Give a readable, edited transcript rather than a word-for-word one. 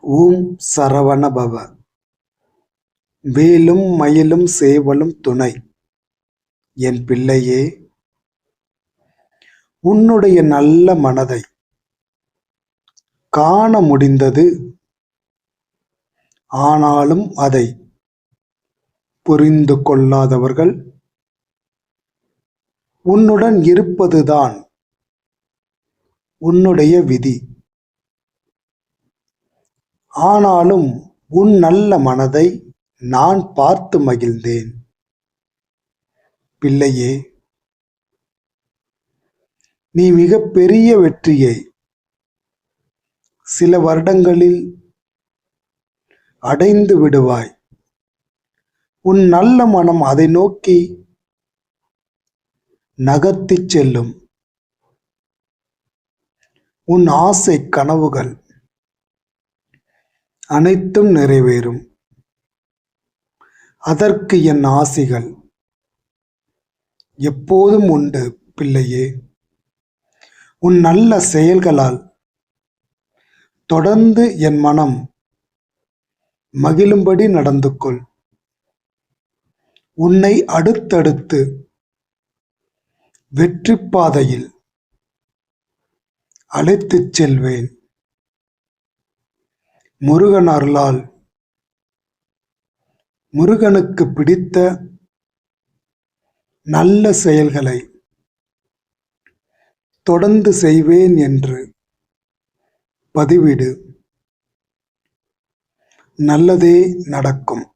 ஓம் சரவண பவ. வேலும் மயிலும் சேவலும் துணை. என் பிள்ளையே, உன்னுடைய நல்ல மனதை காண முடிந்தது. ஆனாலும் அதை புரிந்து கொள்ளாதவர்கள் உன்னுடன் இருப்பதுதான் உன்னுடைய விதி. ஆனாலும் உன் நல்ல மனதை நான் பார்த்து மகிழ்ந்தேன். பிள்ளையே, நீ மிக பெரிய வெற்றியை சில வருடங்களில் அடைந்து விடுவாய். உன் நல்ல மனம் அதை நோக்கி நகர்த்திச் செல்லும். உன் ஆசை கனவுகள் அனைத்தும் நிறைவேறும். அதற்கு என் ஆசிகள் எப்போதும் உண்டு. பிள்ளையே, உன் நல்ல செயல்களால் தொடர்ந்து என் மனம் மகிழும்படி நடந்து கொள். உன்னை அடுத்தடுத்து வெற்றி பாதையில் அழைத்துச் செல்வேன். முருகன் அருளால் முருகனுக்கு பிடித்த நல்ல செயல்களை தொடர்ந்து செய்வேன் என்று பதிவிடு. நல்லதே நடக்கும்.